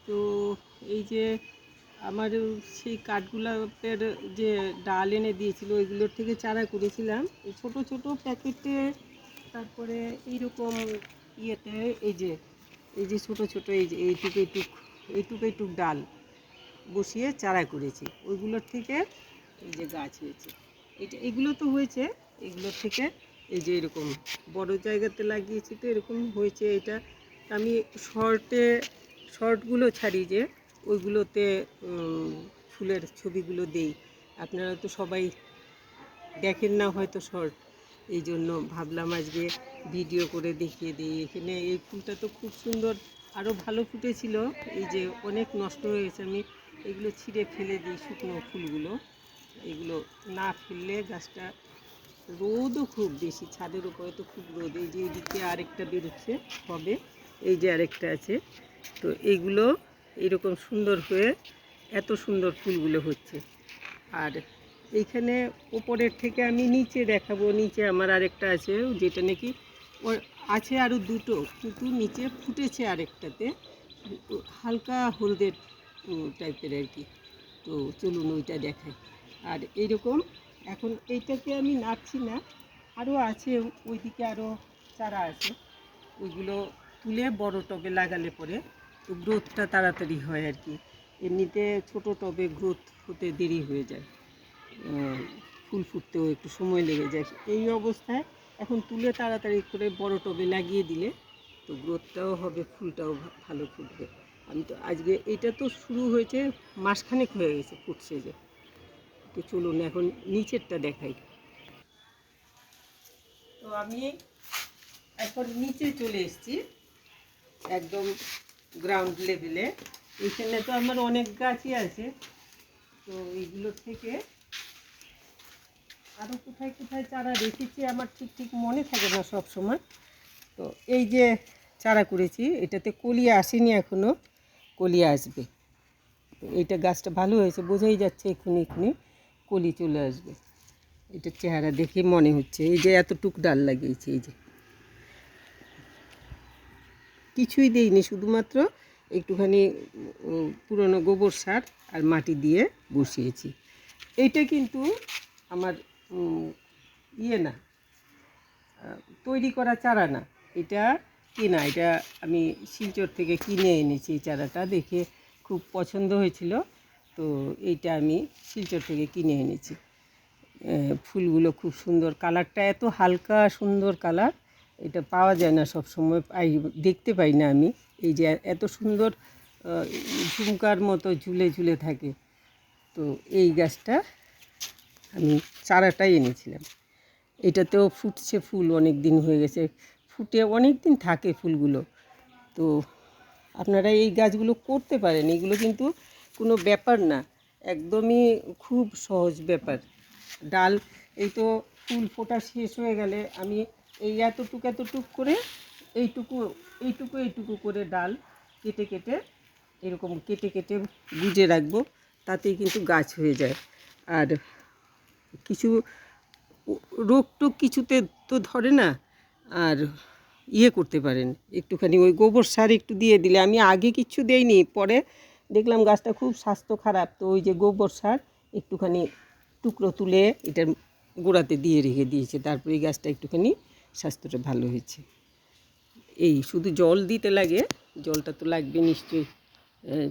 তো এই যে আমার সেই কাঠগোলাপের যে ডাল এনে দিয়েছিল ওইগুলোর থেকে চারা করেছিলাম ছোট ছোট প্যাকেটে। তারপরে এইরকম ইয়েতে এই যে ছোট ছোট এই যে এইটুক ডাল বসিয়ে চারা করেছি, ওইগুলোর থেকে এই যে গাছ হয়েছে। এগুলো তো হয়েছে, এগুলোর থেকে এই যে এরকম বড় জায়গাতে লাগিয়েছি তো এরকম হয়েছে। এটা আমি শর্টগুলো ছাড়ি যে ওইগুলোতে ফুলের ছবিগুলো দেই। আপনারা তো সবাই দেখেন না হয়তো শর্ট, এই জন্য ভাবলাম আজকে ভিডিও করে দেখিয়ে দিই। এখানে এই ফুলটা তো খুব সুন্দর, আরও ভালো ফুটেছিল, এই যে অনেক নষ্ট হয়ে গেছে। আমি এগুলো ছিঁড়ে ফেলে দিই, শুকনো ফুলগুলো। এগুলো না ফেললে গাছটা, রোদও খুব বেশি, ছাদের উপরে তো খুব রোদ। এই যে এদিকে আরেকটা বেরোচ্ছে হবে, এই যে আরেকটা আছে। তো এইগুলো এরকম সুন্দর হয়ে এত সুন্দর ফুলগুলো হচ্ছে। আর এইখানে ওপরের থেকে আমি নিচে দেখাবো, নিচে আমার আরেকটা আছে যেটা নাকি আছে আরও দুটো, কিন্তু নিচে ফুটেছে আরেকটাতে হালকা হলদে টাইপের আর কি। তো চলুন ওইটা দেখাই। আর এইরকম এখন এইটাকে আমি নাড়ছি না, আরও আছে ওইদিকে আরও চারা আছে, ওইগুলো তুলে বড় টবে লাগালে পরে তো গ্রোথটা তাড়াতাড়ি হয় আর কি। এমনিতে ছোট টবে গ্রোথ হতে দেরি হয়ে যায়, ফুল ফুটতেও একটু সময় লেগে যায়। এই অবস্থায় এখন তুলে তাড়াতাড়ি করে বড় টবে লাগিয়ে দিলে তো গ্রোথটাও হবে, ফুলটাও ভালো ফুটবে। আমি তো আজকে এটা তো শুরু হয়েছে, মাসখানেক হয়ে গেছে ফুটছে যে। তো চলুন এখন নিচেরটা দেখাই। তো আমি এখন নিচে চলে এসেছি, একদম গ্রাউন্ড লেভেলে। এখানে তো আমার অনেক গাছই আছে, তো এইগুলোর থেকে আরও কোথায় কোথায় চারা রেখেছি আমার ঠিক ঠিক মনে থাকে না সব সময়। তো এই যে চারা করেছি, এটাতে কলি আসেনি এখনও, কলি আসবে। তো এইটা গাছটা ভালো হয়েছে, বোঝাই যাচ্ছে এক্ষুনি এক্ষুনি কলি চলে আসবে। এটার চেহারা দেখে মনে হচ্ছে। এই যে এতটুক ডাল লাগিয়েছি, এই যে কিছুই দেইনি, শুধুমাত্র একটুখানি পুরনো গোবর সার আর মাটি দিয়ে বসিয়েছি। এইটা কিন্তু আমার ইয়ে না, তৈরি করা চারা না, এটা কেনা। এটা আমি শিলচর থেকে কিনে এনেছি। এই চারাটা দেখে খুব পছন্দ হয়েছিল, তো এইটা আমি শিলচর থেকে কিনে এনেছি। ফুলগুলো খুব সুন্দর, কালারটা এত হালকা সুন্দর কালার, এটা পাওয়া যায় না সব সময়, দেখতে পাই না আমি। এই যে এত সুন্দর ঝুমকার মতো ঝুলে ঝুলে থাকে। তো এই গাছটা আমি চারাটাই এনেছিলাম। এটাতেও ফুটছে ফুল, অনেক দিন হয়ে গেছে ফুটে, অনেক দিন থাকে ফুলগুলো। তো আপনারা এই গাছগুলো করতে পারেন, এগুলো কিন্তু কোনো ব্যাপার না, একদমই খুব সহজ ব্যাপার। ডাল এই তো ফুল ফোটা শেষ হয়ে গেলে আমি এই এতটুক করে এইটুকু এইটুকু করে ডাল কেটে কেটে এরকম কেটে কেটে গুজে রাখবো, তাতেই কিন্তু গাছ হয়ে যায়। আর কিছু রোগ টোগ কিছুতে তো ধরে না। আর ইয়ে করতে পারেন, একটুখানি ওই গোবর সার একটু দিয়ে দিলে, আমি আগে কিচ্ছু দেইনি, পরে দেখলাম গাছটা খুব স্বাস্থ্য খারাপ, তো ওই যে গোবর সার একটুখানি টুকরো তুলে এটার গোড়াতে দিয়ে রেখে দিয়েছে, তারপরে এই গাছটা একটুখানি স্বাস্থ্যটা ভালো হয়েছে। এই শুধু জল দিতে লাগে, জলটা তো লাগবে নিশ্চয়ই,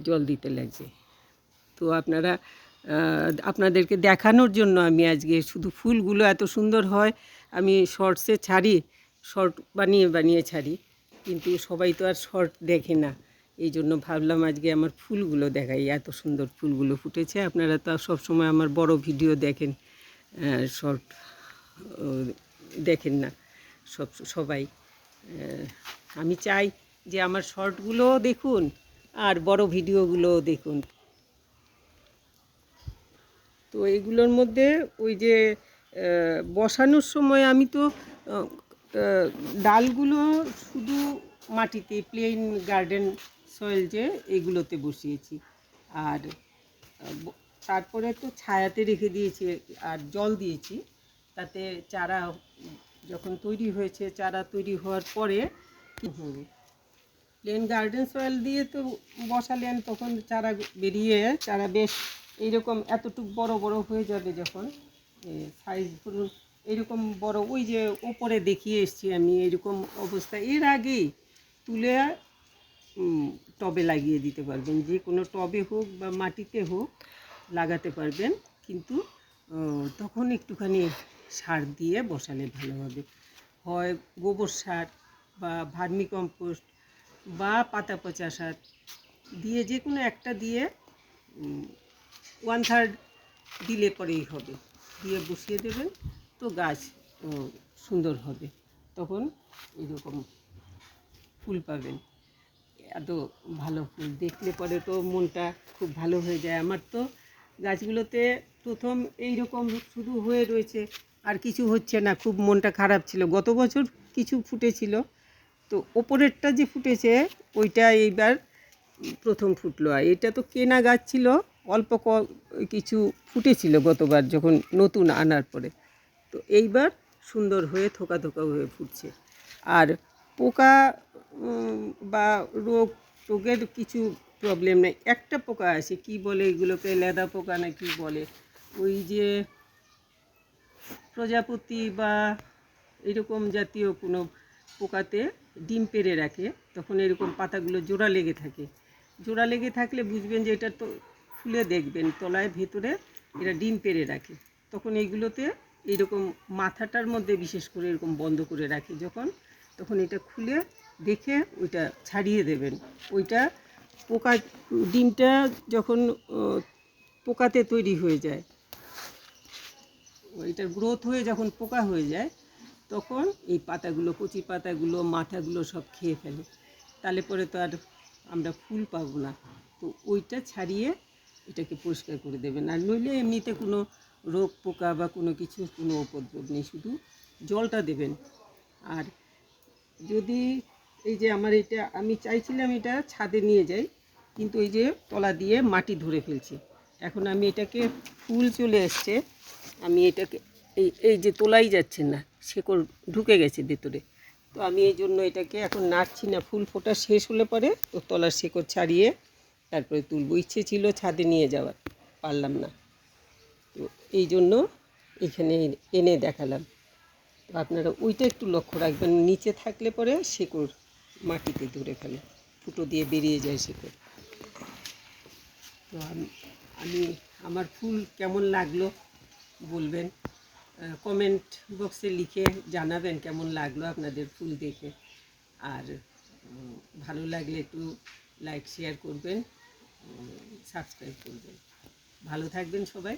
জল দিতে লাগবে। তো আপনারা আপনাদেরকে দেখানোর জন্য আমি আজকে শুধু ফুলগুলো এত সুন্দর হয় আমি শর্টসে ছাড়ি, শর্ট বানিয়ে বানিয়ে ছাড়ি, কিন্তু সবাই তো আর শর্ট দেখে না। এই জন্য ভাবলাম আজকে আমার ফুলগুলো দেখাই, এত সুন্দর ফুলগুলো ফুটেছে। আপনারা তো সব সময় আমার বড় ভিডিও দেখেন, শর্ট দেখেন না সবাই। আমি চাই যে আমার শর্টগুলোও দেখুন আর বড় ভিডিওগুলোও দেখুন। তো এইগুলোর মধ্যে ওই যে বসানোর সময় আমি তো ডালগুলো শুধু মাটিতে প্লেন গার্ডেন সয়েল যে এগুলোতে বসিয়েছি, আর তারপরে তো ছায়াতে রেখে দিয়েছি আর জল দিয়েছি, তাতে চারা যখন তৈরি হয়েছে, চারা তৈরি হওয়ার পরে প্লেন গার্ডেন সয়েল দিয়ে তো বসালেন, তখন চারা বেরিয়ে চারা বেশ এইরকম এতটুকু বড় বড় হয়ে যাবে যখন সাইজ ধরুন এইরকম বড়, ওই যে ওপরে দেখিয়ে এসছি আমি এইরকম অবস্থা, এর আগেই তুলে টবে লাগিয়ে দিতে পারবেন, যে কোনো টবে হোক বা মাটিতে হোক লাগাতে পারবেন। কিন্তু তখন একটুখানি সার দিয়ে বসালে ভালো হবে, হয় গোবর সার বা ভার্মি কম্পোস্ট বা পাতা পচা সার দিয়ে, যে কোনো একটা দিয়ে 1/3 দিলে পরেই হবে, দিয়ে বসিয়ে দেবেন, তো গাছ সুন্দর হবে, তখন এরকম ফুল পাবেন। এত ভালো ফুল দেখলে পরে তো মনটা খুব ভালো হয়ে যায়। আমার তো গাছগুলোতে প্রথম এইরকম শুধু হয়ে রয়েছে, আর কিছু হচ্ছে না, খুব মনটা খারাপ ছিল। গত বছর কিছু ফুটেছিল, তো ওপরেরটা যে ফুটেছে ওইটা এইবার প্রথম ফুটলো, আর এটা তো কেনা গাছ ছিল, অল্প কিছু ফুটেছিল গতবার যখন নতুন আনার পরে, তো এইবার সুন্দর হয়ে থোকা থোকা হয়ে ফুটছে। আর পোকা বা রোগের কিছু প্রবলেম নেই। একটা পোকা আছে, কি বলে এগুলোকে, লেদা পোকা না কি বলে, ওই যে প্রজাপতি বা এরকম জাতীয় কোনো পোকাতে ডিম পেড়ে রাখে, তখন এরকম পাতাগুলো জোড়া লেগে থাকে, জোড়া লেগে থাকলে বুঝবেন যে এটা তো খুলে দেখবেন তলায় ভেতরে এরা ডিম পেড়ে রাখে, তখন এইগুলোতে এইরকম মাথাটার মধ্যে বিশেষ করে এরকম বন্ধ করে রাখে যখন, তখন এটা খুলে দেখে ওইটা ছাড়িয়ে দেবেন। ওইটা পোকা ডিমটা যখন পোকাতে তৈরি হয়ে যায়, এটার গ্রোথ হয়ে যখন পোকা হয়ে যায়, তখন এই পাতাগুলো, কচি পাতাগুলো, মাথাগুলো সব খেয়ে ফেলে, তাহলে পরে তো আর আমরা ফুল পাবো না। তো ওইটা ছাড়িয়ে এটাকে পরিষ্কার করে দেবেন, আর নইলে এমনিতে কোনো রোগ পোকা বা কোনো কিছু কোনো উপদ্রব নেই, শুধু জলটা দেবেন। আর যদি এই যে আমার এটা আমি চাইছিলাম এটা ছাদে নিয়ে যাই, কিন্তু এই যে তলা দিয়ে মাটি ধরে ফেলছে, এখন আমি এটাকে ফুল চলে এসছে, আমি এটাকে এই এই যে তোলাই যাচ্ছে না, শেকড় ঢুকে গেছে ভেতরে, তো আমি এই জন্য এটাকে এখন নাড়ছি না, ফুল ফোটা শেষ হলে পরে তো তলার শেকড় ছাড়িয়ে তারপরে তুলবো। ইচ্ছে ছিল ছাদে নিয়ে যাওয়ার, পারলাম না, তো এই জন্য এখানে এনে দেখালাম। তো আপনারা ওইটা একটু লক্ষ্য রাখবেন, নিচে থাকলে পরে শেকড় মাটিতে ধরে ফেলে, ফুটো দিয়ে বেরিয়ে যায় শেকড়। তো আমি আমার ফুল কেমন লাগলো বলবেন, কমেন্ট বক্সে লিখে জানাবেন কেমন লাগলো আপনাদের ফুল দেখে। আর ভালো লাগলে একটু লাইক শেয়ার করবেন, সাবস্ক্রাইব করবেন। ভালো থাকবেন সবাই।